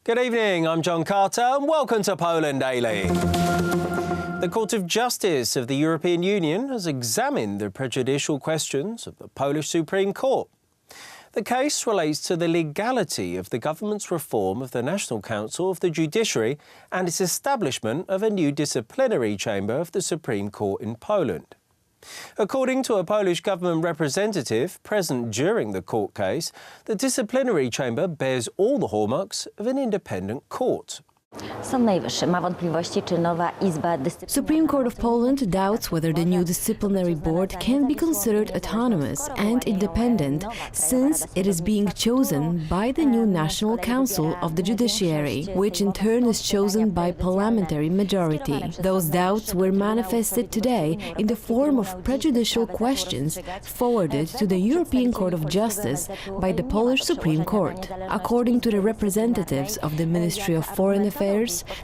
Good evening, I'm John Carter and welcome to Poland Daily. The Court of Justice of the European Union has examined the prejudicial questions of the Polish Supreme Court. The case relates to the legality of the government's reform of the National Council of the Judiciary and its establishment of a new disciplinary chamber of the Supreme Court in Poland. According to a Polish government representative present during the court case, the disciplinary chamber bears all the hallmarks of an independent court. Supreme Court of Poland doubts whether the new disciplinary board can be considered autonomous and independent, since it is being chosen by the new National Council of the Judiciary, which in turn is chosen by parliamentary majority. Those doubts were manifested today in the form of prejudicial questions forwarded to the European Court of Justice by the Polish Supreme Court. According to the representatives of the Ministry of Foreign Affairs,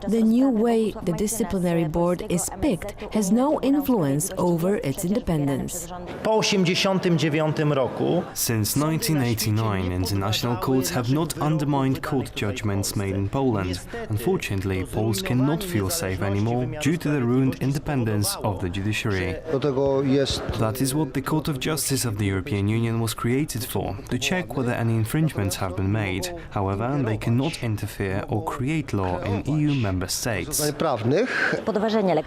the new way the disciplinary board is picked has no influence over its independence. Since 1989, international courts have not undermined court judgments made in Poland. Unfortunately, Poles cannot feel safe anymore due to the ruined independence of the judiciary. That is what the Court of Justice of the European Union was created for, to check whether any infringements have been made. However, they cannot interfere or create law in EU member states.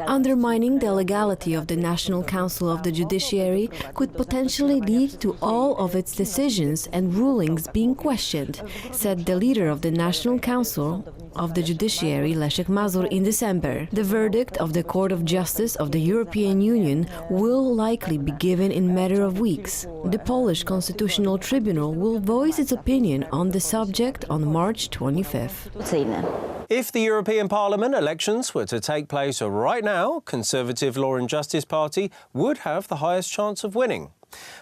Undermining the legality of the National Council of the Judiciary could potentially lead to all of its decisions and rulings being questioned, said the leader of the National Council of the Judiciary, Leszek Mazur, in December. The verdict of the Court of Justice of the European Union will likely be given in a matter of weeks. The Polish Constitutional Tribunal will voice its opinion on the subject on March 25th. If the European Parliament elections were to take place right now, Conservative Law and Justice Party would have the highest chance of winning.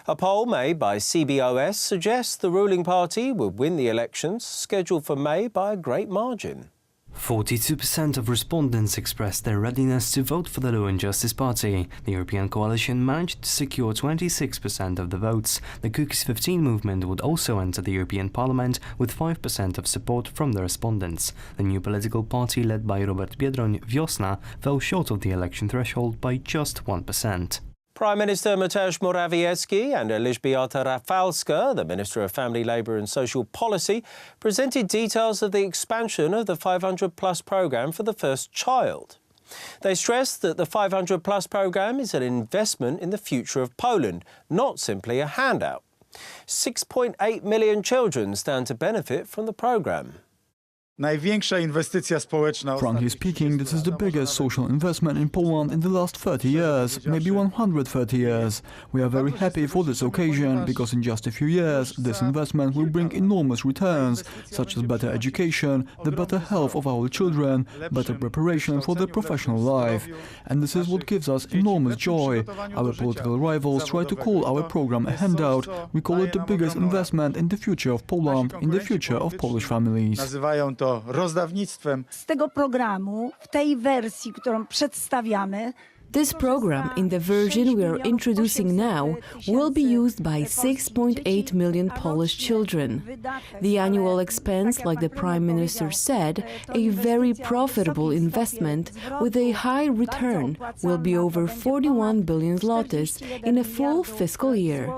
A poll made by CBOS suggests the ruling party would win the elections, scheduled for May, by a great margin. 42% of respondents expressed their readiness to vote for the Law and Justice Party. The European coalition managed to secure 26% of the votes. The Kukiz 15 movement would also enter the European Parliament with 5% of support from the respondents. The new political party led by Robert Biedroń, Wiosna, fell short of the election threshold by just 1%. Prime Minister Mateusz Morawiecki and Elżbieta Rafalska, the Minister of Family, Labour and Social Policy, presented details of the expansion of the 500-plus programme for the first child. They stressed that the 500-plus programme is an investment in the future of Poland, not simply a handout. 6.8 million children stand to benefit from the programme. Frankly speaking, this is the biggest social investment in Poland in the last 30 years, maybe 130 years. We are very happy for this occasion, because in just a few years, this investment will bring enormous returns, such as better education, the better health of our children, better preparation for their professional life. And this is what gives us enormous joy. Our political rivals try to call our program a handout. We call it the biggest investment in the future of Poland, in the future of Polish families. Z tego programu, w tej wersji, którą przedstawiamy, This program, in the version we are introducing now, will be used by 6.8 million Polish children. The annual expense, like the Prime Minister said, a very profitable investment with a high return, will be over 41 billion zlotys in a full fiscal year.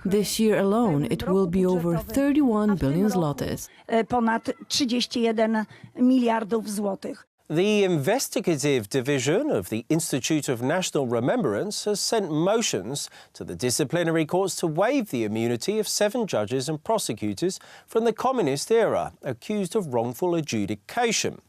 This year alone, it will be over 31 billion zlotys. Ponad 31 miliardów złotych. The investigative division of the Institute of National Remembrance has sent motions to the disciplinary courts to waive the immunity of 7 judges and prosecutors from the communist era accused of wrongful adjudication.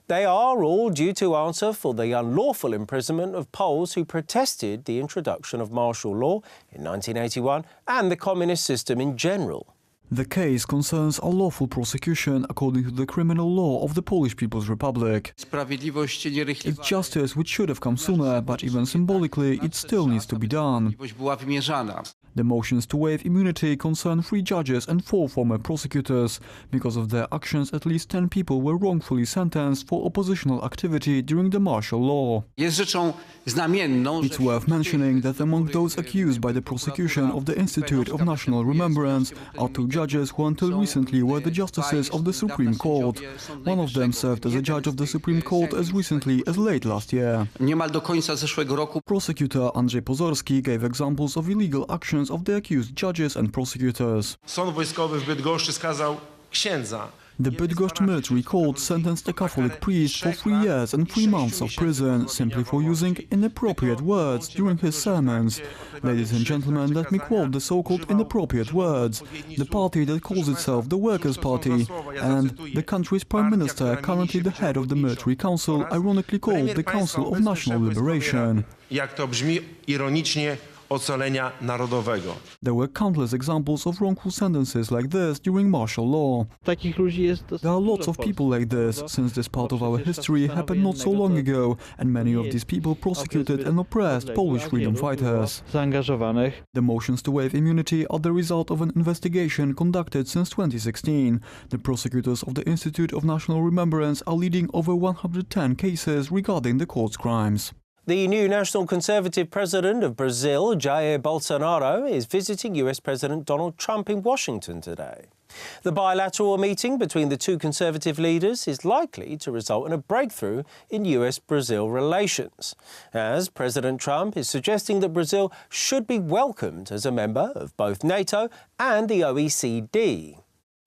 They are all due to answer for the unlawful imprisonment of Poles who protested the introduction of martial law in 1981 and the communist system in general. The case concerns unlawful prosecution according to the criminal law of the Polish People's Republic. It's justice which should have come sooner, but even symbolically, it still needs to be done. The motions to waive immunity concern 3 judges and 4 former prosecutors. Because of their actions, at least 10 people were wrongfully sentenced for oppositional activity during the martial law. It's worth mentioning that among those accused by the prosecution of the Institute of National Remembrance are 2 judges who until recently were the justices of the Supreme Court. One of them served as a judge of the Supreme Court as recently as late last year. Prosecutor Andrzej Pozorski gave examples of illegal actions of the accused judges and prosecutors. Sąd wojskowy w Bydgoszczy skazał księdza. The Bydgoszcz military court sentenced a Catholic priest for 3 years and 3 months of prison simply for using inappropriate words during his sermons. Ladies and gentlemen, let me quote the so-called inappropriate words. The party that calls itself the Workers' Party and the country's Prime Minister, currently the head of the military council, ironically called the Council of National Liberation. Jak to brzmi ironicznie, ocalenia narodowego. There were countless examples of wrongful sentences like this during martial law. There are lots of people like this, since this part of our history happened not so long ago, and many of these people prosecuted and oppressed Polish freedom fighters. The motions to waive immunity are the result of an investigation conducted since 2016. The prosecutors of the Institute of National Remembrance are leading over 110 cases regarding the court's crimes. The new National Conservative President of Brazil, Jair Bolsonaro, is visiting US President Donald Trump in Washington today. The bilateral meeting between the 2 Conservative leaders is likely to result in a breakthrough in US-Brazil relations, as President Trump is suggesting that Brazil should be welcomed as a member of both NATO and the OECD.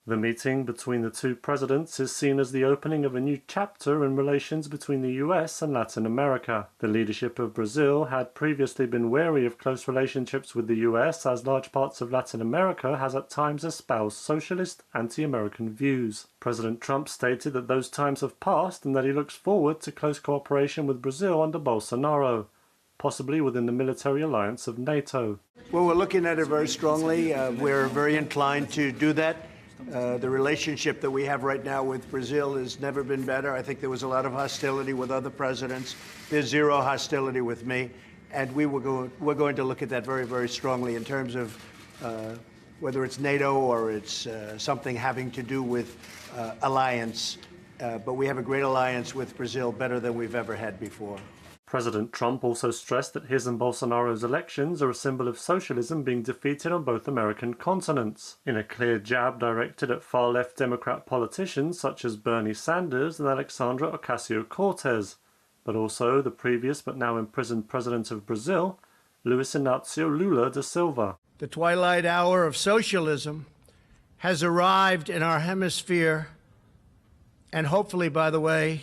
The meeting between the 2 presidents is seen as the opening of a new chapter in relations between the US and Latin America. The leadership of Brazil had previously been wary of close relationships with the US, as large parts of Latin America has at times espoused socialist, anti-American views. President Trump stated that those times have passed and that he looks forward to close cooperation with Brazil under Bolsonaro, possibly within the military alliance of NATO. Well, we're looking at it very strongly. We're very inclined to do that. The relationship that we have right now with Brazil has never been better. I think there was a lot of hostility with other presidents. There's zero hostility with me. And we're going to look at that very, very strongly in terms of whether it's NATO or it's something having to do with alliance. But we have a great alliance with Brazil, better than we've ever had before. President Trump also stressed that his and Bolsonaro's elections are a symbol of socialism being defeated on both American continents, in a clear jab directed at far-left Democrat politicians such as Bernie Sanders and Alexandria Ocasio-Cortez, but also the previous but now imprisoned president of Brazil, Luiz Inácio Lula da Silva. The twilight hour of socialism has arrived in our hemisphere, and hopefully, by the way,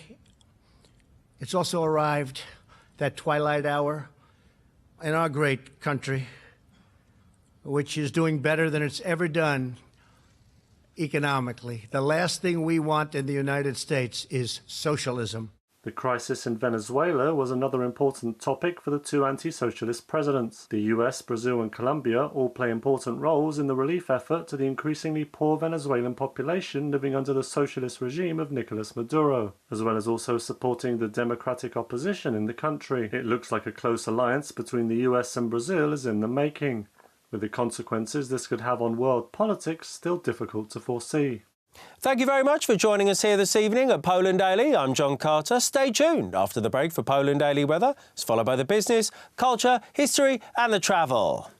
it's also arrived, that twilight hour, in our great country, which is doing better than it's ever done economically. The last thing we want in the United States is socialism. The crisis in Venezuela was another important topic for the 2 anti-socialist presidents. The US, Brazil and Colombia all play important roles in the relief effort to the increasingly poor Venezuelan population living under the socialist regime of Nicolas Maduro, as well as also supporting the democratic opposition in the country. It looks like a close alliance between the US and Brazil is in the making, with the consequences this could have on world politics still difficult to foresee. Thank you very much for joining us here this evening at Poland Daily. I'm John Carter. Stay tuned after the break for Poland Daily weather. It's followed by the business, culture, history and the travel.